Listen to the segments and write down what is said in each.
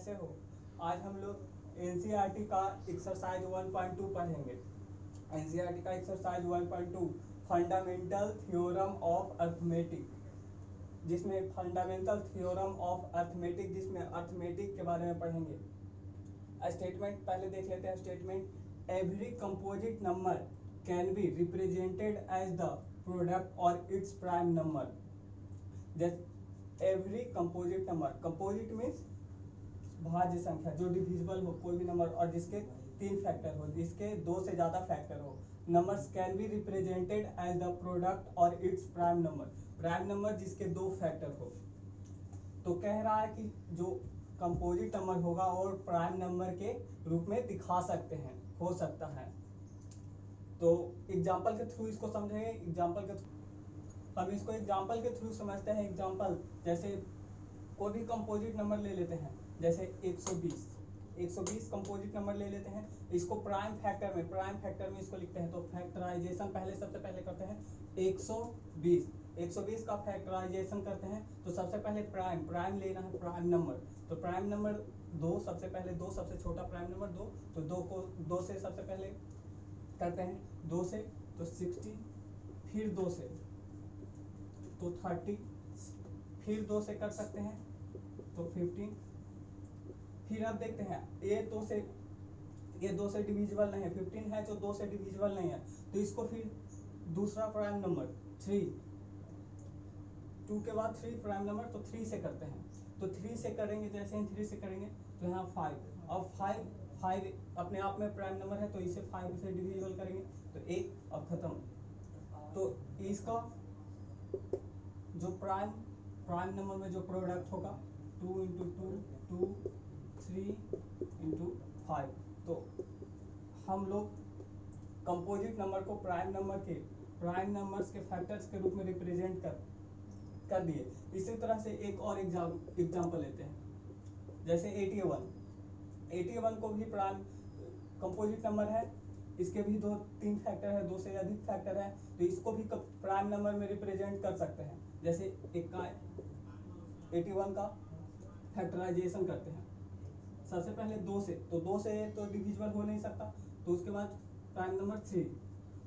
कैसे हो। आज हम लोग एनसीईआरटी का एक्सरसाइज 1.2 पढ़ेंगे। एनसीईआरटी का exercise 1.2 fundamental theorem of arithmetic, जिसमें फंडामेंटल थ्योरम ऑफ अर्थमेटिक जिसमें अर्थमेटिक के बारे में पढ़ेंगे। स्टेटमेंट पहले देख लेते हैं। Statement every composite number can be represented as the product और इट्स प्राइम नंबर। जैसे every composite number, composite means भाज्य संख्या, जो डिविजिबल हो कोई भी नंबर और जिसके 3 फैक्टर हो, जिसके 2 से ज्यादा फैक्टर हो। Numbers can be represented as the product और it's prime number, prime number जिसके 2 फैक्टर हो। तो कह रहा है कि जो कंपोजिट नंबर होगा और प्राइम नंबर के रूप में दिखा सकते हैं, हो सकता है। तो एग्जाम्पल के थ्रू इसको समझेंगे। एग्जाम्पल के थ्रू हम इसको एग्जाम्पल के थ्रू समझते हैं। एग्जाम्पल जैसे कोई भी कंपोजिट नंबर ले लेते हैं, जैसे 120 कंपोजिट नंबर ले लेते हैं। इसको प्राइम फैक्टर में इसको लिखते हैं। तो फैक्टराइजेशन सबसे पहले करते हैं 120 का फैक्टराइजेशन करते हैं। तो सबसे पहले प्राइम लेना है, प्राइम नंबर। तो प्राइम नंबर 2, सबसे पहले 2, सबसे छोटा प्राइम नंबर 2। तो 2 को 2 से सबसे पहले करते हैं, 2 से तो 60, फिर 2 से तो 30, फिर 2 से कर सकते हैं तो 15। फिर अब देखते हैं ये 2 से डिविजिबल नहीं है, 15 है जो 2 से डिविजिबल नहीं है। तो इसको फिर दूसरा प्राइम नंबर 3, 2 के बाद 3 प्राइम नंबर, तो 3 से करते हैं। तो 3 से करेंगे, जैसे ही 3 से करेंगे तो यहाँ 5। अब 5 अपने आप में प्राइम नंबर है, तो इसे 5 से डिविजिबल करेंगे तो 1 और खत्म। तो इसका जो प्राइम नंबर में जो प्रोडक्ट होगा 2 इंटू 2, 3 इंटू 5। तो हम लोग कंपोजिट नंबर को प्राइम नंबर्स के फैक्टर्स के रूप में रिप्रेजेंट कर दिए। इसी तरह से एक और एग्जाम्पल लेते हैं, जैसे 81 को भी प्राइम कंपोजिट नंबर है। इसके भी 2-3 फैक्टर है, 2 से अधिक फैक्टर है। तो इसको भी प्राइम नंबर में रिप्रेजेंट कर सकते हैं। जैसे 81 का फैक्टराइजेशन करते हैं सबसे पहले 2 से। तो 2 से तो डिविजिबल हो नहीं सकता, तो उसके बाद प्राइम नंबर 3।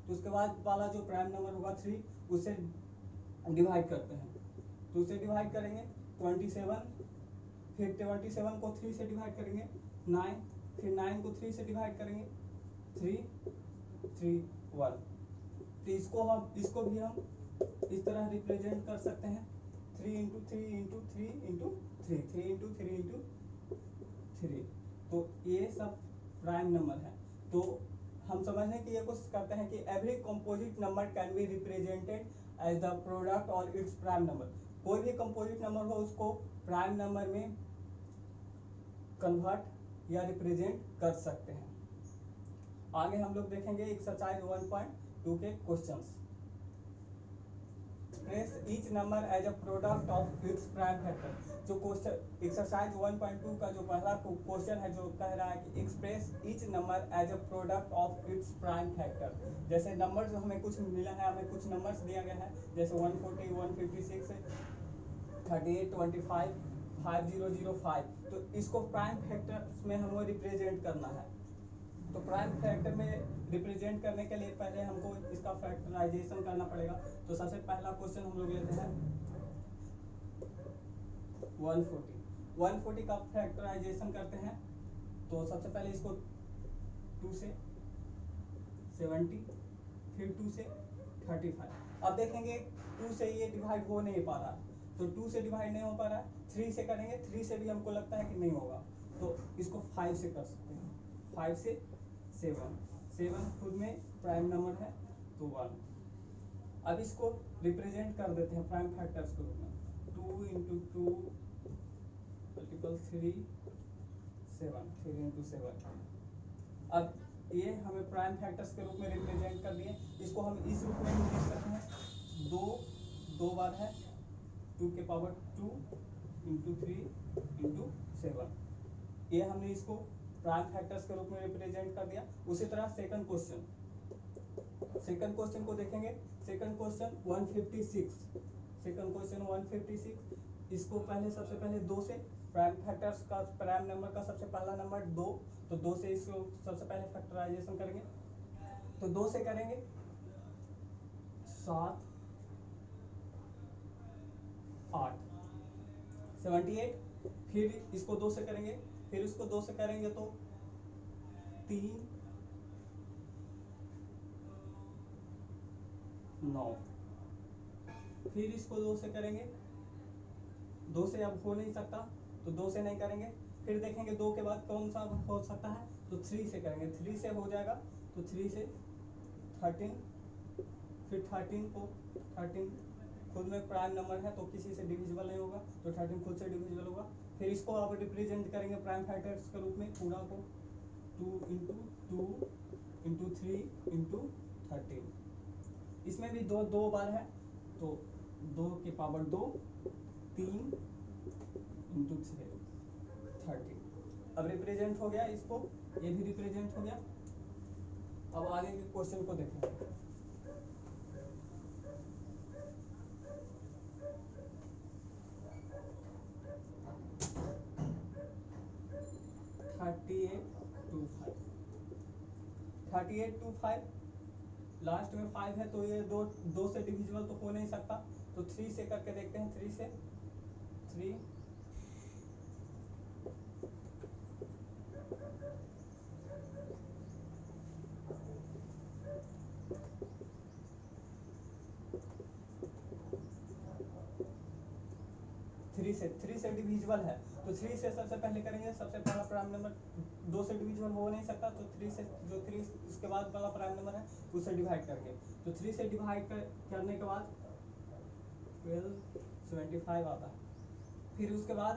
तो उसके बाद वाला जो प्राइम नंबर होगा 3, उससे डिवाइड करते हैं। तो उसे डिवाइड करेंगे 27, फिर 27 को 3 से डिवाइड करेंगे 9, फिर 9 को 3 से डिवाइड करेंगे 3, 3, 1। तो इसको भी हम इस तरह रिप्रेजेंट कर सकते हैं 3 into 3 into 3 into 3, 3 into 3 into 3। तो ये सब प्राइम नंबर है। तो हम समझने की ये कोशिश करते हैं कि every composite number can be represented as the product और इट्स प्राइम नंबर। कोई भी कंपोजिट नंबर हो उसको प्राइम नंबर में कन्वर्ट या रिप्रेजेंट कर सकते हैं। आगे हम लोग देखेंगे एक्सरसाइज 1.2 के questions. Express each number as a product of its prime factor. जो क्वेश्चन एक्सरसाइज 1.2 का जो पहला क्वेश्चन है, जो कह रहा है कि express each number as a product of its prime factor. जैसे नंबर जो हमें कुछ मिला है, हमें कुछ नंबर्स दिया गया है, जैसे 140, 156, 38, 25, 5005। तो इसको प्राइम फैक्टर्स में हमें रिप्रेजेंट करना है। तो प्राइम फैक्टर में रिप्रेजेंट करने के लिए पहले हमको इसका फैक्टराइजेशन करना पड़ेगा। तो सबसे पहला क्वेश्चन हम लोग लेते हैं 140 का फैक्टराइजेशन करते हैं। तो सबसे पहले इसको 2 से 70, फिर 2 से 35। अब देखेंगे 2 से ये डिवाइड हो नहीं पा रहा है, तो 2 से डिवाइड नहीं हो पा रहा है। 3 से करेंगे, 3 से भी हमको लगता है कि नहीं होगा, तो इसको 5 से कर सकते हैं। 5 से 7 खुद में प्राइम नंबर है, तो 1। अब इसको रिप्रेजेंट कर देते हैं प्राइम फैक्टर्स के रूप में। 2 इंटू 2 मल्टीपल 3, 7, 3 इंटू 7। अब ये हमें प्राइम फैक्टर्स के रूप में रिप्रेजेंट कर दिए। इसको हम इस रूप में भी लिख सकते हैं, 2 बार है 2 के पावर 2 इंटू 3 इंटू 7। ये हमने इसको प्राइम फैक्टर्स के रूप में रिप्रेजेंट कर दिया। उसी तरह सेकंड क्वेश्चन को देखेंगे। Second question 156। इसको सबसे पहले 2 से प्राइम फैक्टर्स का प्राइम नंबर का सबसे पहला नंबर 2, तो 2 से इसको सबसे पहले फैक्टराइजेशन करेंगे, तो 2 से करेंगे 7 8 78, फिर इसको 2 से करेंगे, फिर इसको 2 से करेंगे तो 3 9, फिर इसको 2 से करेंगे, 2 से अब हो नहीं सकता तो 2 से नहीं करेंगे, फिर देखेंगे 2 के बाद कौन सा हो सकता है, तो 3 से करेंगे, 3 से हो जाएगा, तो 3 से 13, फिर 13 को 13 खुद में प्राइम नंबर है तो किसी से डिविजिबल नहीं होगा, तो 13 खुद से डिविजिबल होगा, फिर इसको आप रिप्रेजेंट करेंगे प्राइम फैक्टर्स के रूप में पूरा को 2 इंटू 2 इंटू 3 इंटू 13, इसमें भी दो बार है तो 2 की पावर 2 3 इंटू 13, अब रिप्रेजेंट हो गया, इसको ये भी रिप्रेजेंट हो गया। अब आगे के क्वेश्चन को देखें। Thirty eight two five, last में 5 है तो ये दो से डिविजिबल तो हो नहीं सकता, तो 3 से करके देखते हैं, 3 से 3 3 से डिविजिबल है, तो 3 से सबसे पहले करेंगे, सबसे पहला प्राइम नंबर 2 से डिविजिबल हो नहीं सकता, तो 3 से जो 3 इसके बाद वाला प्राइम नंबर है उससे डिवाइड करेंगे, तो 3 से डिवाइड करने के बाद 1275 आता है, फिर उसके बाद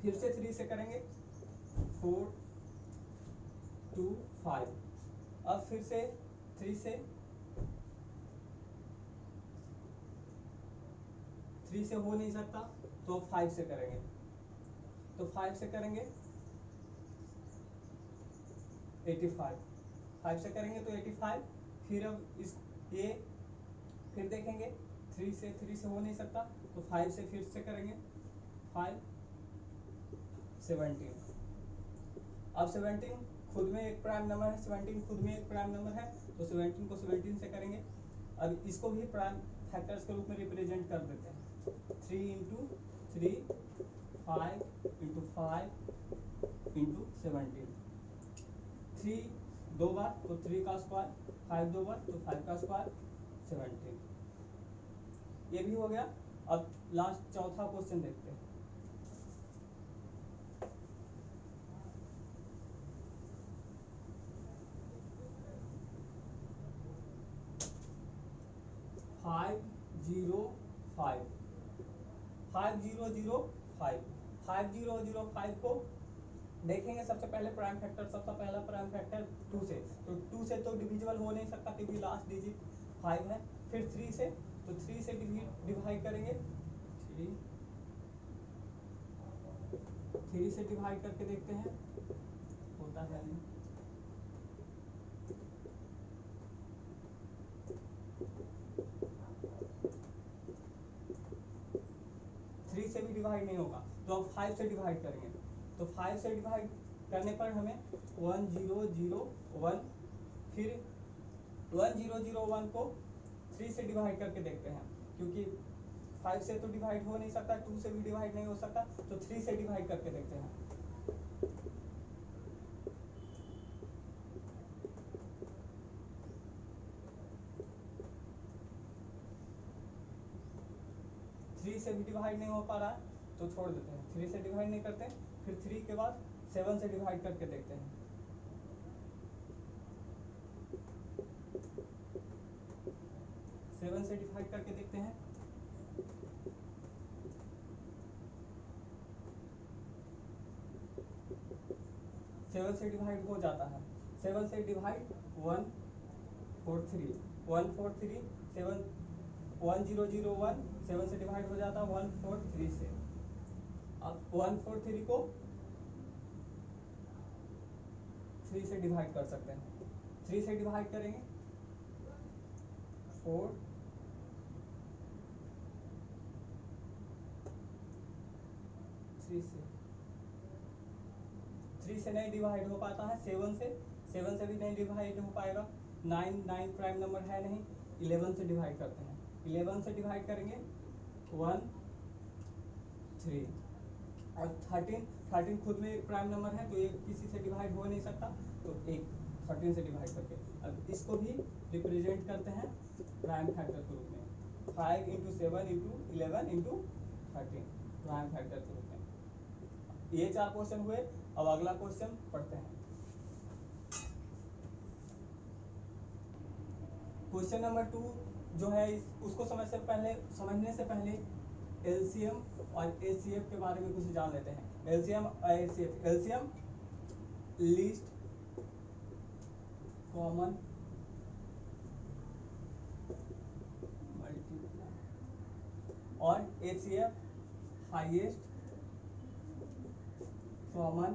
फिर से 3 से करेंगे 4 2 5, अब फिर से 3 से हो नहीं सकता तो 5 से करेंगे, तो 5 से करेंगे 85, 5 से करेंगे तो 85, फिर अब इस ये फिर देखेंगे 3 से हो नहीं सकता तो 5 से फिर से करेंगे 5 17, अब 17 खुद में एक प्राइम नंबर है, 17 खुद में एक प्राइम नंबर है, तो 17 को 17 से करेंगे, अब इसको भी प्राइम फैक्टर्स के रूप में रिप्रेजेंट कर देते हैं, 3 इंटू 3 5 इंटू 5 इंटू 17, 3 2 बार तो 3 का स्क्वायर, 5 2 बार तो 5 का स्क्वायर 17, ये भी हो गया। अब लास्ट चौथा क्वेश्चन देखते हैं। फाइव जीरो फाइव 5005 को देखेंगे, सबसे पहले प्राइम फैक्टर, सबसे पहला प्राइम फैक्टर 2 से, तो 2 से तो डिविजिबल हो नहीं सकता क्योंकि लास्ट डिजिट 5 है, फिर 3 से, तो 3 से डिवाइड करेंगे, 3 से डिवाइड करके देखते हैं, होता है नहीं, 3 से भी डिवाइड नहीं होगा, तो अब 5 से डिवाइड करेंगे, तो 5 से डिवाइड करने पर हमें 1001, फिर 1001 को 3 से डिवाइड करके देखते हैं, क्योंकि 5 से तो डिवाइड हो नहीं सकता, 2 से भी डिवाइड नहीं हो सकता, तो 3 से डिवाइड करके देखते हैं, थ्री से भी डिवाइड नहीं हो पा रहा है तो छोड़ देते हैं, 3 से डिवाइड नहीं करते, फिर 3 के बाद 7 से डिवाइड करके देखते हैं, 7 से डिवाइड करके देखते हैं, 7 से डिवाइड हो जाता है, 7 से डिवाइड 143 7 1001 7 से डिवाइड हो जाता है 143 से, अब 143 को 3 से डिवाइड कर सकते हैं, 3 से डिवाइड करेंगे 4 3 3 से नहीं डिवाइड हो पाता है, 7 से भी नहीं डिवाइड हो पाएगा, 9 प्राइम नंबर है नहीं, 11 से डिवाइड करते हैं, 11 से डिवाइड करेंगे 1 3, और 13 खुद में एक प्राइम नंबर है तो ये किसी से डिवाइड हो नहीं सकता, तो एक 13 से डिवाइड करके अब इसको भी रिप्रेजेंट करते हैं प्राइम फैक्टर के रूप में, 5 into 7 into 11 into 13 prime factor के रूप में। ये 4 क्वेश्चन हुए। अब अगला क्वेश्चन पढ़ते हैं। क्वेश्चन नंबर 2 जो है उसको समझने से पहले एलसीएम और एचसीएफ के बारे में कुछ जान लेते हैं। एलसीएम और HCF, LCM least common multiply और HCF highest common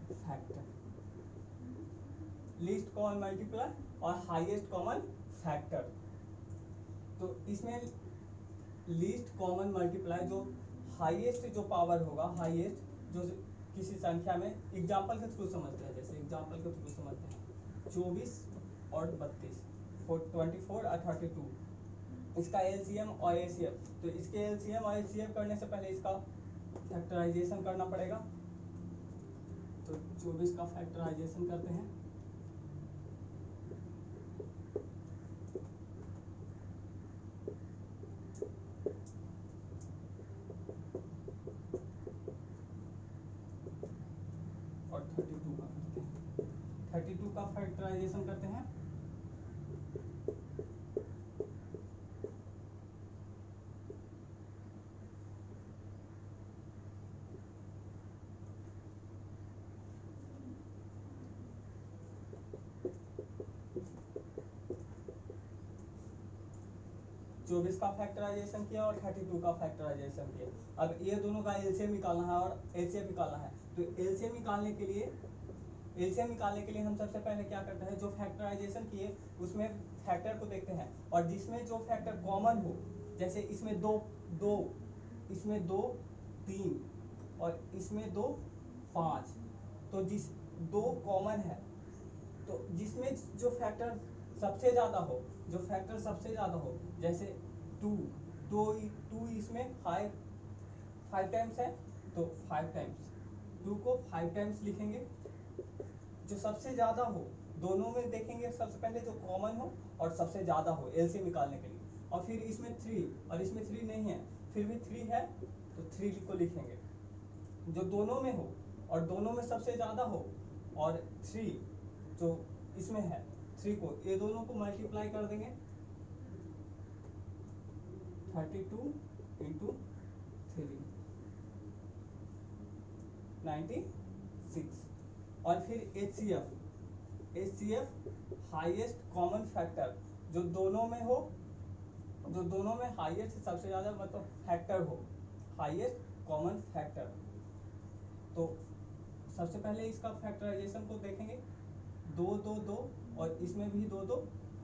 factor, least common multiply और हाईएस्ट कॉमन फैक्टर। तो इसमें लीस्ट कॉमन मल्टीप्लाई जो हाईएस्ट जो पावर होगा, हाईएस्ट जो किसी संख्या में, एग्जांपल के थ्रू समझते हैं, जैसे एग्जांपल के थ्रू समझते हैं 24 और 32, 24 और 32, इसका एलसीएम और एचसीएफ। तो इसके एलसीएम और एचसीएफ करने से पहले इसका फैक्टराइजेशन करना पड़ेगा। तो 24 का फैक्टराइजेशन करते हैं, और 32 का करते हैं, 32 का फैक्टराइजेशन करते हैं। चौबीस का फैक्टराइजेशन किया और 32 का फैक्टराइजेशन किया। अब ये दोनों का एलसीएम निकालना है और एचसीएफ निकालना है। तो एलसीएम निकालने के लिए हम सबसे पहले क्या करते हैं, जो फैक्टराइजेशन किए उसमें फैक्टर को देखते हैं, और जिसमें जो फैक्टर कॉमन हो, जैसे इसमें दो, इसमें 2 3 और इसमें 2 5, तो जिस 2 कॉमन है, तो जिसमें जो फैक्टर सबसे ज़्यादा हो, जैसे 2 इसमें 5 टाइम्स है, तो 5 टाइम्स 2 को 5 टाइम्स लिखेंगे। जो सबसे ज़्यादा हो दोनों में देखेंगे, सबसे पहले जो कॉमन हो और सबसे ज़्यादा हो एलसीएम निकालने के लिए। और फिर इसमें 3 और इसमें 3 नहीं है, फिर भी 3 है तो 3 को लिखेंगे। जो दोनों में हो और दोनों में सबसे ज़्यादा हो, और 3 जो इसमें है, 3 को, ये दोनों को मल्टीप्लाई कर देंगे 32 इंटू 3 96। और फिर एचसीएफ हाईएस्ट कॉमन फैक्टर, जो दोनों में हाईएस्ट सबसे ज़्यादा मतलब फैक्टर हो, हाईएस्ट कॉमन फैक्टर। तो सबसे पहले इसका फैक्टराइजेशन को देखेंगे, 2 2 2 और इसमें भी 2 2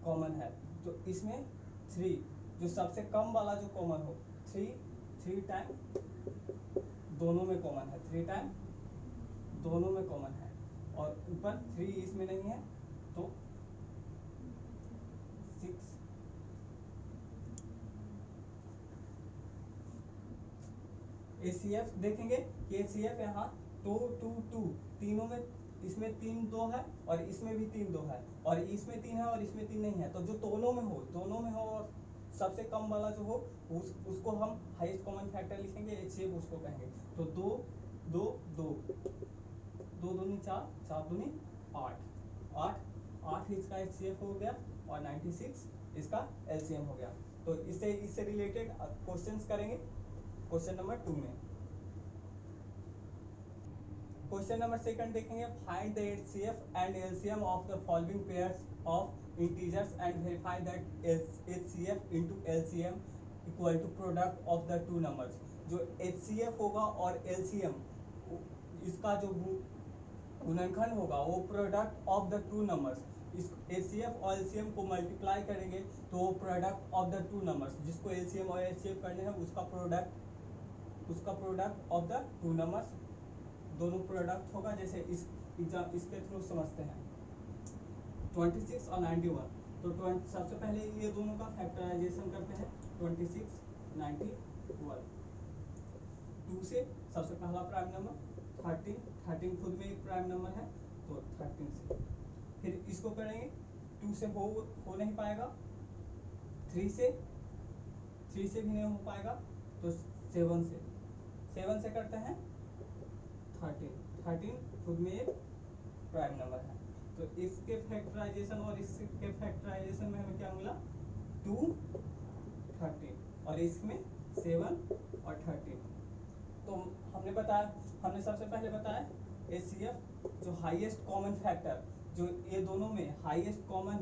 कॉमन है, तो इसमें 3 जो सबसे कम वाला जो कॉमन हो, 3 टाइम दोनों में कॉमन है, 3 टाइम दोनों में कॉमन है, और ऊपर 3 इसमें नहीं है तो 6। एचसीएफ देखेंगे कि एचसीएफ यहाँ 2 2 2 तीनों में, इसमें 3 2 है और इसमें भी 3 2 है, और इसमें 3 है और इसमें 3 नहीं है, तो जो दोनों में हो और सबसे कम वाला जो हो उसको हम हाईएस्ट कॉमन फैक्टर लिखेंगे, एचसीएफ उसको कहेंगे। तो 2 2 2 2 दूनी 4 4 दूनी 8 इसका एचसीएफ हो गया और 96 इसका एलसीएम हो गया। तो इससे रिलेटेड क्वेश्चंस करेंगे क्वेश्चन नंबर 2 में। क्वेश्चन नंबर 2 देखेंगे, find the HCF and LCM of the following pairs of integers and verify that HCF into LCM equal to product of the two numbers. जो HCF होगा और LCM, इसका जो गुणनखंड होगा वो product of the two numbers, इस HCF और एलसीएम को मल्टीप्लाई करेंगे तो product of the two numbers, जिसको एलसीएम और एचसीएफ करने हैं उसका product of the two numbers दोनों प्रोडक्ट होगा। जैसे इसके थ्रू समझते हैं 26 और 91। तो सबसे पहले ये दोनों का फैक्टराइजेशन करते हैं 26 91। 2 से सबसे पहला प्राइम नंबर 13 खुद में एक प्राइम नंबर है तो 13 से, फिर इसको करेंगे 2 से हो नहीं पाएगा, 3 से भी नहीं हो पाएगा तो 7 से करते हैं 13 खुद में एक प्राइम नंबर है। तो इसके फैक्टराइजेशन और इसके फैक्टराइजेशन में हमें क्या मिला 2 13 और इसमें 7 और 13। तो हमने सबसे पहले बताया एचसीएफ जो हाईएस्ट कॉमन फैक्टर, जो ये दोनों में हाईएस्ट कॉमन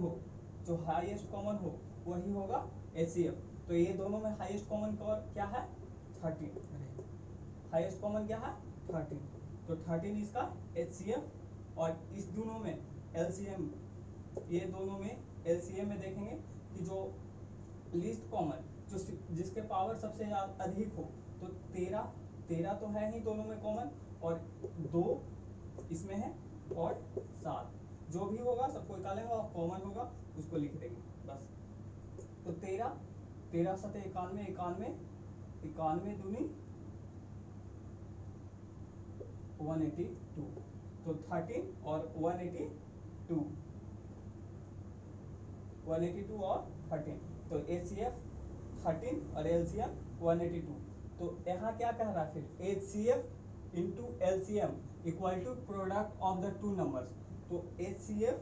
हो वही होगा एचसीएफ। तो ये दोनों में हाईएस्ट कॉमन क्या है 13, हाईएस्ट कॉमन क्या है 13, तो 13 इसका एचसीएफ। और इस दोनों में एलसीएम, ये दोनों में एलसीएम में देखेंगे कि जो लीस्ट कॉमन जिसके पावर सबसे अधिक हो तो 13 तो है ही दोनों में कॉमन, और 2 इसमें है और 7 जो भी होगा सबको निकालेंगे और कॉमन होगा उसको लिख देंगे बस। तो 13 7 91 दूनी 182, तो 13 और 182 और 13, तो एचसीएफ 13 और एलसीएम 182। तो यहाँ क्या कह रहा है फिर HCF into LCM equal to product of the two numbers. तो HCF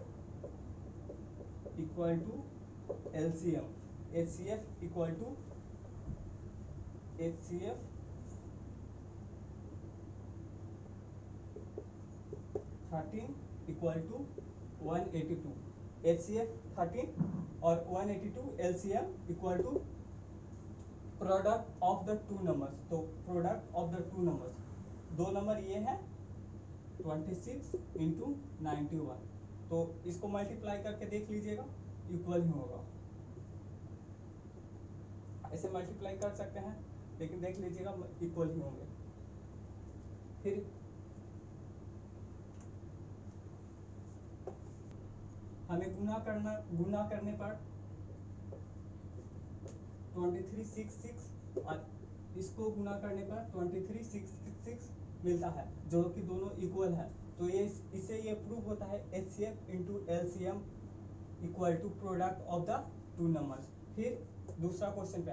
equal to LCM, HCF equal to 13 equal to 182, HCF 13 और 182 LCM equal to product of the two numbers. तो product of the two numbers, दो number ये है 26 into 91, तो इसको multiply करके देख लीजिएगा इक्वल ही होगा। ऐसे मल्टीप्लाई कर सकते हैं लेकिन देख लीजिएगा इक्वल ही होंगे। फिर हमें गुना करने पर 2366 और इसको गुना करने पर 2366 मिलता है जो कि दोनों इक्वल है। तो ये इससे ये प्रूव होता है HCF into LCM equal to product of the two numbers. फिर दूसरा क्वेश्चन पे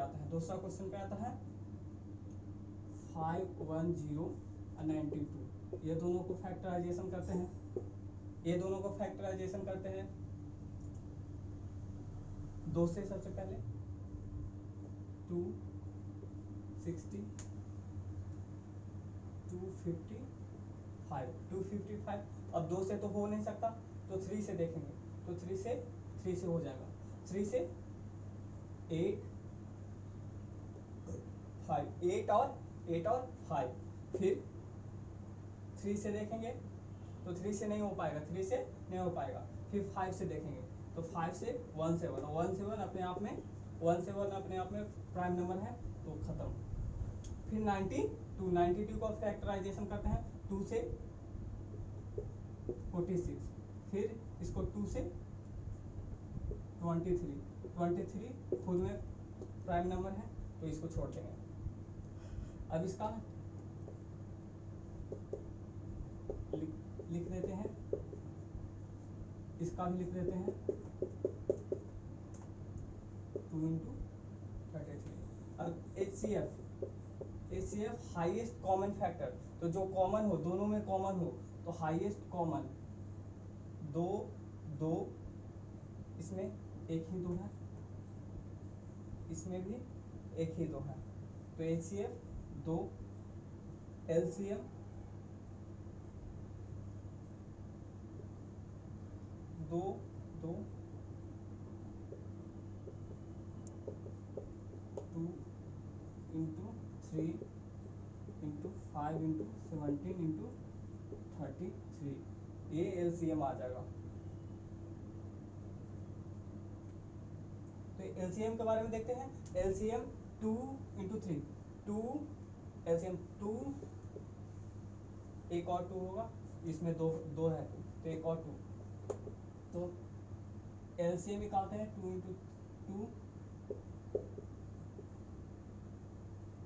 आता है 510 और 92। ये दोनों को फैक्टराइजेशन करते हैं 2 से सबसे पहले 260 255। अब 2 से तो हो नहीं सकता तो 3 से देखेंगे, तो 3 से हो जाएगा। 3 से 8 और 5। फिर 3 से देखेंगे तो 3 से नहीं हो पाएगा, फिर 5 से देखेंगे तो 5 से 17 और 17 अपने आप में प्राइम नंबर है तो खत्म। फिर 92 का फैक्टराइजेशन करते हैं 2 से 46, फिर इसको 2 से 23 खुद में प्राइम नंबर है तो इसको छोड़ देंगे। अब इसका लिख देते हैं, इसका भी लिख देते हैं 2 इंटू 33। अब एचसीएफ हाईएस्ट कॉमन फैक्टर, तो जो कॉमन हो दोनों में कॉमन हो तो हाईएस्ट कॉमन 2 इसमें एक ही 2 है, इसमें भी एक ही 2 है, तो HCF 2 LCM 2 2 2 into 3 into 5 into 17 into 33, ये एलसीएम आ जाएगा। एलसीएम के बारे में देखते हैं। एलसीएम 2 इंटू 3, 2 एलसीएम 2, एक और 2 होगा, इसमें दो दो है तो एक और 2, तो एलसीएम निकालते हैं 2 इंटू 2,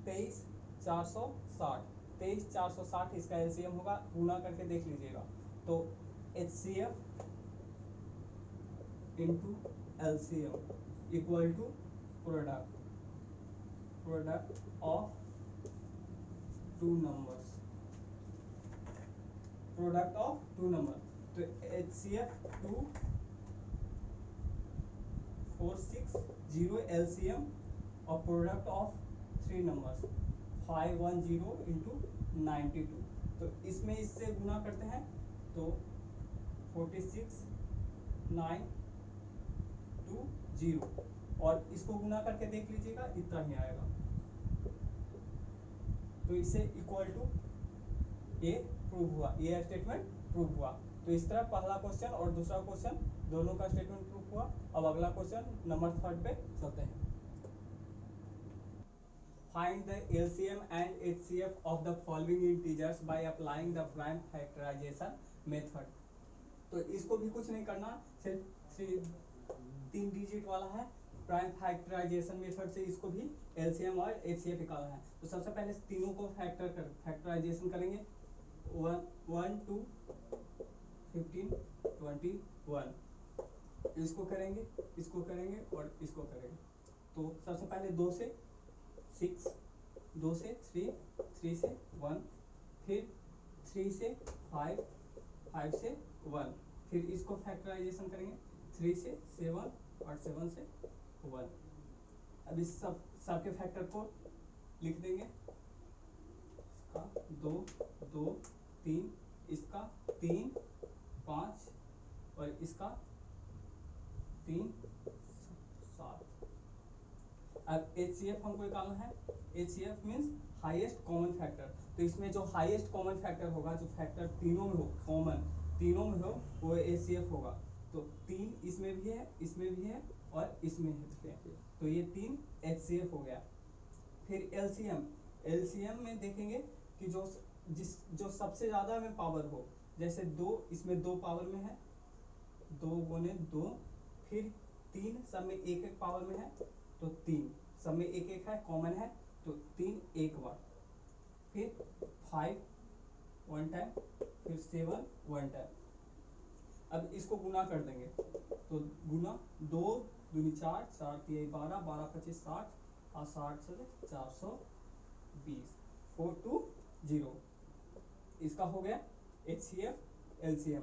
23,460, 23,460 इसका एलसीएम होगा, गुना करके देख लीजिएगा। तो HCF into LCM equal to product of two numbers, product of two number. तो HCF 2460 एलसीएम और product of three numbers 510 into 92, तो इसमें इससे गुना करते हैं तो 46920 और इसको गुना करके देख लीजिएगा इतना ही आएगा। तो इससे इक्वल टू ये प्रूव हुआ, ये स्टेटमेंट प्रूव हुआ। तो इस तरह पहला क्वेश्चन और दूसरा क्वेश्चन दोनों का स्टेटमेंट प्रूव हुआ। अब अगला क्वेश्चन नंबर 3 पे चलते हैं। Find the LCM and HCF of the following integers by applying the prime factorization method। तो इसको भी कुछ नहीं करना, सिर्फ 3 डिजिट वाला है। प्राइम फैक्टराइजेशन मेथड से इसको भी एलसीएम और एचसीएफ निकालना है। तो सबसे पहले तीनों को फैक्टराइजेशन करेंगे, 1 2 15 21, इसको करेंगे, इसको करेंगे और इसको करेंगे। तो सबसे पहले 2 से 6, 2 से 3, 3 से 1, फिर 3 से 5, 5 से 1, फिर इसको फैक्टराइजेशन करेंगे 3 से 7 और 7 से 1। अब इस सबके फैक्टर को लिख देंगे, इसका 2 2 3, इसका 3 5 और इसका 3 7। अब HCF हमको निकालना है। HCF means highest common factor. तो इसमें जो हाईएस्ट कॉमन फैक्टर होगा, जो फैक्टर तीनों में हो, कॉमन तीनों में हो, वो HCF होगा। तो 3 इसमें भी है, इसमें भी है और इसमें है, तो ये 3 HCF हो गया। फिर LCM में देखेंगे कि जो सबसे ज्यादा में पावर हो, जैसे 2 इसमें 2 पावर में है, 2 गुने 2, फिर 3 सब में 1 1 पावर में है, तो 3 सब में 1 1 है, कॉमन है, तो 3 एक बार, फिर 5 1 टाइम, फिर 7 1 टाइम। अब इसको गुना कर देंगे, तो गुना 2 दूनी 4, 4 3 12, 12 25 60 और 60 से 420, 420। इसका हो गया HCF LCM।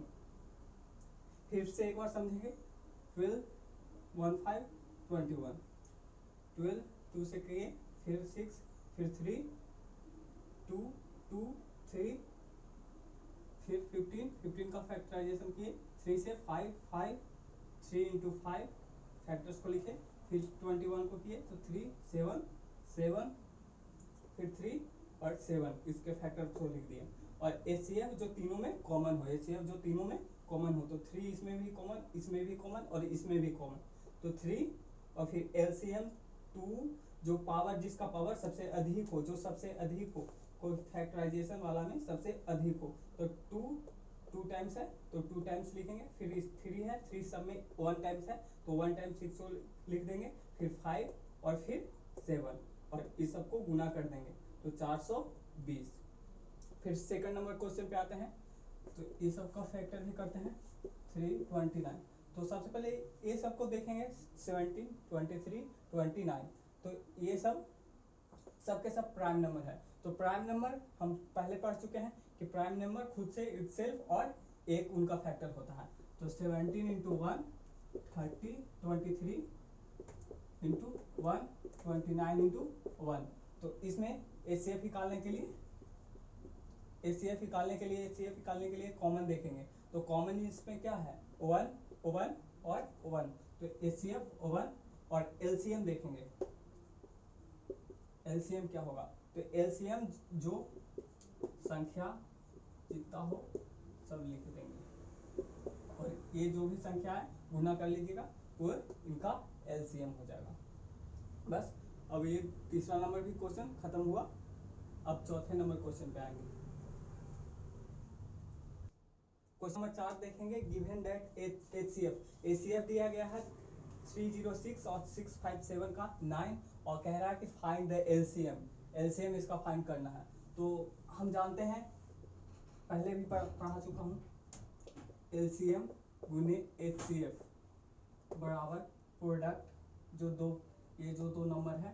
फिर से एक बार समझेंगे, 12 1 5 21, 12 2 से किए, फिर 6, फिर 3 2 2 3, फिर 15 का फैक्टराइजेशन किए, 3 से 5 5, 3 इंटू 5 फैक्टर्स को लिखे, फिर 21 को किए तो 3 7 7, फिर 3 और 7 इसके फैक्टर को लिख दिए। और HCF जो तीनों में कॉमन हो, HCF जो तीनों में कॉमन हो, तो 3 इसमें भी कॉमन, इसमें भी कॉमन और इसमें भी कॉमन, तो 3। और फिर LCM 2 जो पावर, जिसका पावर सबसे अधिक हो, जो सबसे अधिक हो, कोई फैक्टराइजेशन वाला में सबसे अधिक हो, तो 2 टाइम्स है तो 2 टाइम्स लिखेंगे। फिर 3 है, 3 सब में 1 टाइम्स है तो 1 टाइम्स 6 को लिख देंगे, फिर 5 और फिर 7 और इस सबको गुना कर देंगे तो 420। फिर सेकंड नंबर क्वेश्चन पे आते हैं, तो ये सब का फैक्टर भी करते हैं 329। तो सबसे पहले ये सब को देखेंगे 17 23 29, तो ये सबके सब प्राइम नंबर है। तो प्राइम नंबर हम पहले पढ़ चुके हैं कि प्राइम नंबर खुद से इटसेल्फ और एक उनका फैक्टर होता है। तो 17 इंटू 1 30, 23 इंटू 1 29 इंटू 1। तो इसमें HCF निकालने के लिए कॉमन देखेंगे, तो कॉमन इसमें क्या है, 1 1 और 1, तो HCF 1 और LCM देखेंगे, LCM क्या होगा, तो LCM जो संख्या जितना हो सब लिख देंगे और ये जो भी संख्या है गुना कर लीजिएगा, वो इनका एलसीएम हो जाएगा। बस अब ये तीसरा नंबर भी क्वेश्चन खत्म हुआ। अब चौथे नंबर क्वेश्चन पे आएंगे। क्वेश्चन नंबर 4 देखेंगे। गिवन दैट एचसीएफ दिया गया है 306 और 657 का 9 और कह रहा है कि फाइंड द एलसीएम इसका फाइंड करना है। तो हम जानते हैं, पहले भी पढ़ा चुका हूँ, एलसीएम गुने एचसीएफ बराबर प्रोडक्ट ये जो दो नंबर है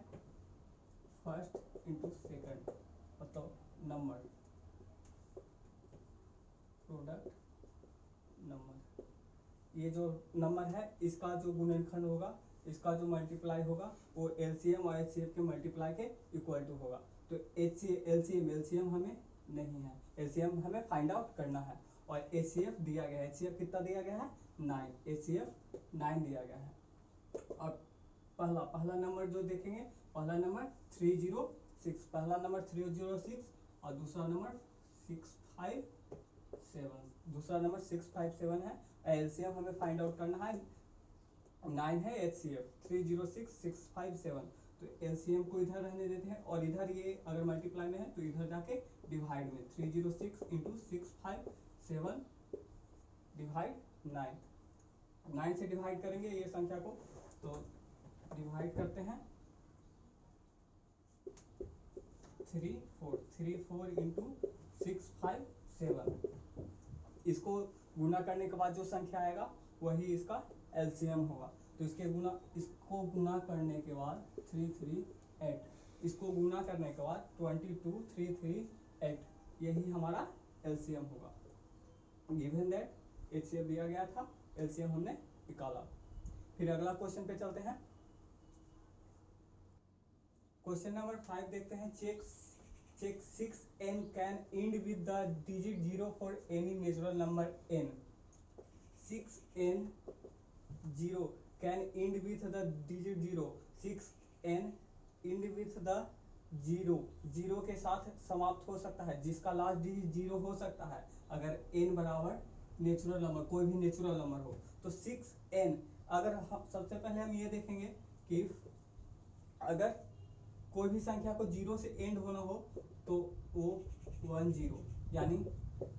फर्स्ट इंटू सेकंड, मतलब नंबर प्रोडक्ट नंबर, ये जो नंबर है इसका जो गुणनखंड होगा, इसका जो मल्टीप्लाई होगा वो एलसीएम और एचसीएफ के मल्टीप्लाई के इक्वल टू होगा। तो एलसीएम हमें नहीं है, एलसीएम हमें फाइंड आउट करना है। और एचसीएफ दिया गया है, एचसीएफ कितना दिया गया है 9, एचसीएफ 9 दिया गया है। और पहला नंबर जो देखेंगे, पहला नंबर 306, पहला नंबर 306 और दूसरा नंबर 657, दूसरा नंबर 657 है। एलसीएम हमें फाइंड आउट करना है, 9 है एचसीएफ 306 657। तो एलसीएम को इधर रहने देते हैं और इधर ये अगर मल्टीप्लाई में है तो इधर जाके डिवाइड में 306 इंटू 657 डिवाइड 9 से डिवाइड करेंगे ये संख्या को, तो डिवाइड करते हैं 34 इंटू 657। इसको गुना करने के बाद जो संख्या आएगा वही इसका एलसीएम होगा। तो इसको गुना करने के बाद 338, इसको गुना करने के बाद 22338, यही हमारा एलसीएम होगा। गिवन दैट एचसीएफ दिया गया था, एलसीएम हमने निकाला। फिर अगला क्वेश्चन पे चलते हैं। क्वेश्चन नंबर 5 देखते हैं। Check 6n can end with the digit 0 for any natural number n। 6n 0 can end with the digit 0, 6n end with the 0 के साथ समाप्त हो सकता है, जिसका लास्ट डिजिट 0 हो सकता है अगर n बराबर नेचुरल नंबर, कोई भी नेचुरल नंबर हो। तो 6n, अगर सबसे पहले हम ये देखेंगे कि अगर कोई भी संख्या को 0 से एंड होना हो तो वो 10, यानी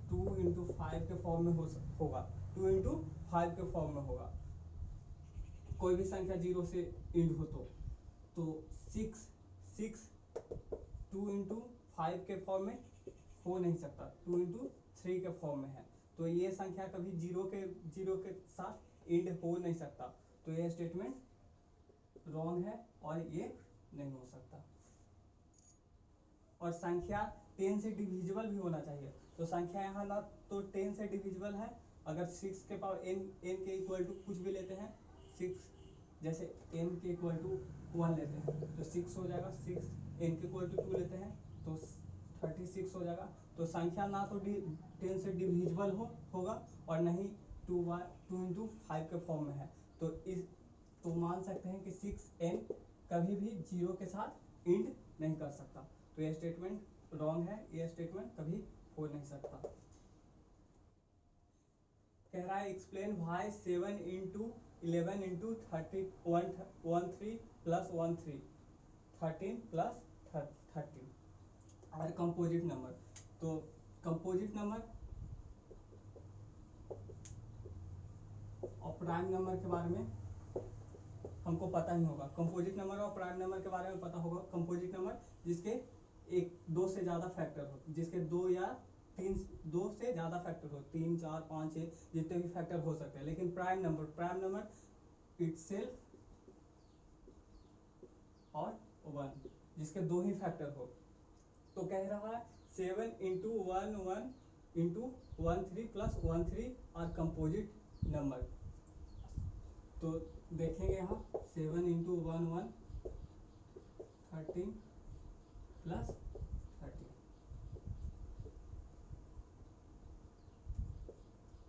2 इंटू 5 के फॉर्म में होगा, 2 इंटू 5 के फॉर्म में होगा। कोई भी संख्या 0 से एंड हो तो 6 2 इंटू 5 के फॉर्म में हो नहीं सकता, 2 इंटू 3 के फॉर्म में है। तो ये संख्या कभी 0 के साथ एंड हो नहीं सकता। तो ये स्टेटमेंट रॉन्ग है और ये नहीं हो सकता। और संख्या 10 से डिविजिबल भी होना चाहिए। तो संख्या यहाँ ना तो 10 से डिविजिबल है, अगर 6 के पावर n के इक्वल टू कुछ भी लेते हैं, 6 जैसे n के इक्वल टू 1 लेते हैं तो 6 हो जाएगा, 6 n के इक्वल टू 2 लेते हैं तो 36 हो जाएगा। तो संख्या ना तो 10 से डिविजिबल होगा और नहीं 2 इंटू 5 के फॉर्म में है। तो मान सकते हैं कि 6n कभी भी 0 के साथ एंड नहीं कर सकता। तो यह स्टेटमेंट रॉन्ग है, यह स्टेटमेंट कभी हो नहीं सकता। कह रहा है explain why 7 into 11 into 13 plus 13 plus 13 और कंपोजिट नंबर। तो कंपोजिट नंबर और प्राइम नंबर के बारे में हमको पता ही होगा। कंपोजिट नंबर और प्राइम नंबर के बारे में पता होगा। कंपोजिट नंबर जिसके 2 से ज़्यादा फैक्टर हो, जिसके 2 या 2 से ज़्यादा फैक्टर हो, 3 4 5 6 जितने भी फैक्टर हो सकते हैं। लेकिन प्राइम नंबर इटसेल्फ और 1 जिसके 2 ही फैक्टर हो। तो कह रहा है 7 इंटू 1 इंटू 13 प्लस 13 और कंपोजिट नंबर। तो देखेंगे यहाँ 7 इंटू 1 13 प्लस 13।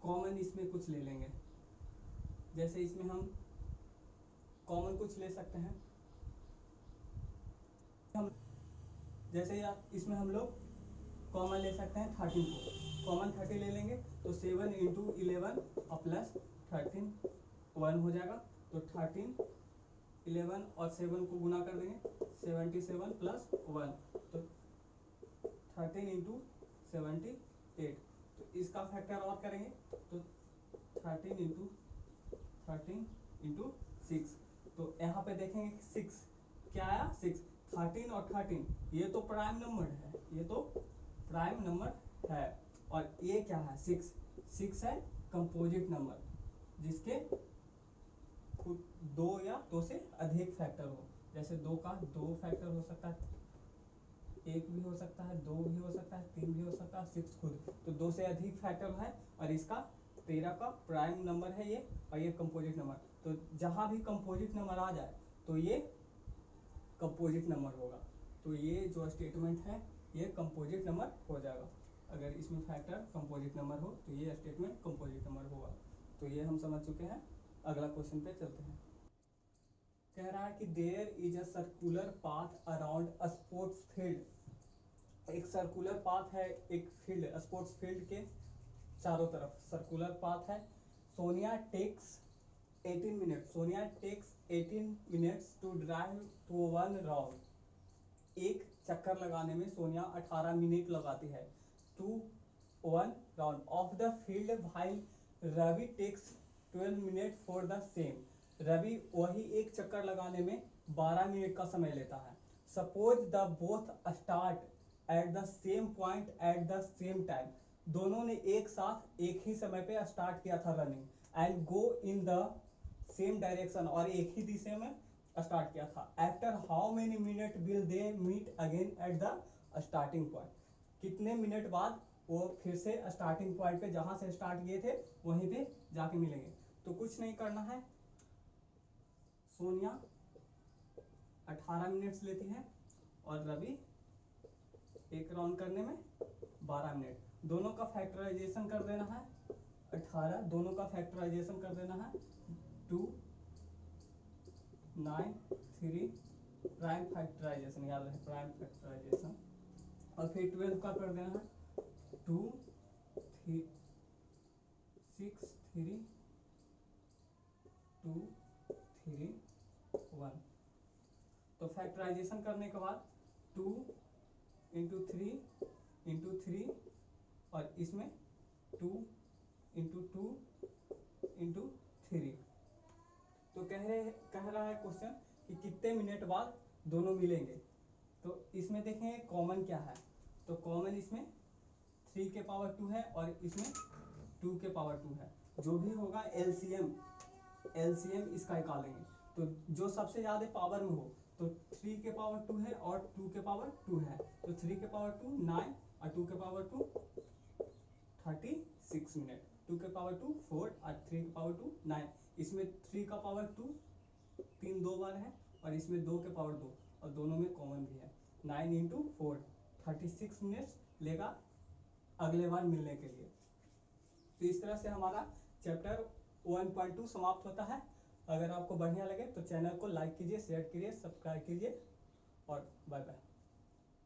कॉमन इसमें कुछ ले लेंगे, जैसे इसमें हम कॉमन कुछ ले सकते हैं। जैसे इसमें हम लोग कॉमन ले सकते हैं 13 को, कॉमन 30 ले लेंगे तो 7 इंटू 11 और प्लस 13 1 हो जाएगा। तो 13 11 और 7 को गुना कर देंगे, 77 प्लस 1 तो 13 इंटू 78। तो इसका फैक्टर और करेंगे तो 13 इंटू 6। तो यहाँ पे देखेंगे 6 क्या आया, 6। 13 और 13 ये तो प्राइम नंबर है, ये तो प्राइम नंबर है। और ये क्या है, 6 है कंपोजिट नंबर जिसके दो या दो से अधिक फैक्टर हो। जैसे 2 का 2 फैक्टर हो सकता है, 1 भी हो सकता है, 2 भी हो सकता है, 3 भी हो सकता है, 6 खुद। तो 2 से अधिक फैक्टर है और इसका 13 का प्राइम नंबर है ये, और ये कंपोजिट नंबर। तो जहां भी कंपोजिट नंबर आ जाए तो ये कंपोजिट नंबर होगा। तो ये जो स्टेटमेंट है ये कंपोजिट नंबर हो जाएगा। अगर इसमें फैक्टर कंपोजिट नंबर हो तो ये स्टेटमेंट कंपोजिट नंबर होगा। तो ये हम समझ चुके हैं। अगला क्वेश्चन पे चलते हैं। कह रहा है कि there is a circular path around a sports field. एक सर्कुलर पाथ है, एक फील्ड स्पोर्ट्स फील्ड के चारों तरफ सर्कुलर पाथ है। Sonia takes 18 minutes to drive to 1 round. एक चक्कर लगाने में सोनिया 18 मिनट लगाती है। To 1 round of the field while Ravi takes 12 minute for the same. Ravi वही एक चक्कर लगाने में 12 मिनट का समय लेता है। Suppose the both start at the same point at the same time. दोनों ने एक साथ एक ही समय पे स्टार्ट किया था running, and go in the same direction, और एक ही दिशा में स्टार्ट किया था। After how many minute will they meet again at the starting point. कितने मिनट बाद वो फिर से स्टार्टिंग पॉइंट पे जहां से स्टार्ट किए थे वहीं पे जाके मिलेंगे। तो कुछ नहीं करना है, सोनिया 18 मिनट्स लेती है और रवि एक राउंड करने में 12 मिनट। दोनों का फैक्टराइजेशन कर देना है 18, दोनों का फैक्टराइजेशन कर देना है 2 9 3, प्राइम फैक्टराइजेशन याद रहे, प्राइम फैक्टराइजेशन। और फिर 12 का कर देना है 2 3 6 3 2 3 1। तो फैक्टराइजेशन करने के बाद 2 इंटू 3 और इसमें 2 इंटू 3। तो कह रहा है क्वेश्चन कि कितने मिनट बाद दोनों मिलेंगे। तो इसमें देखेंगे कॉमन क्या है। तो कॉमन इसमें 3 के पावर 2 है और इसमें 2 के पावर 2 है। जो भी होगा एलसीएम इसका निकालेंगे। तो जो सबसे ज्यादा पावर में हो, तो 3 के पावर 2 है और 2 के पावर 2 है। तो 3 के पावर 2 9 और 2 के पावर 2 36 मिनट। 2 के पावर 2 4 और 3 के पावर 2 9। इसमें 3 का पावर 2 3 2 बार है और इसमें 2 के पावर 2 और दोनों में कॉमन भी है। 9 इंटू 4 36 मिनट्स लेगा अगले बार मिलने के लिए। तो इस तरह से हमारा चैप्टर 1.2 समाप्त होता है। अगर आपको बढ़िया लगे तो चैनल को लाइक कीजिए, शेयर कीजिए, सब्सक्राइब कीजिए और बाय बाय।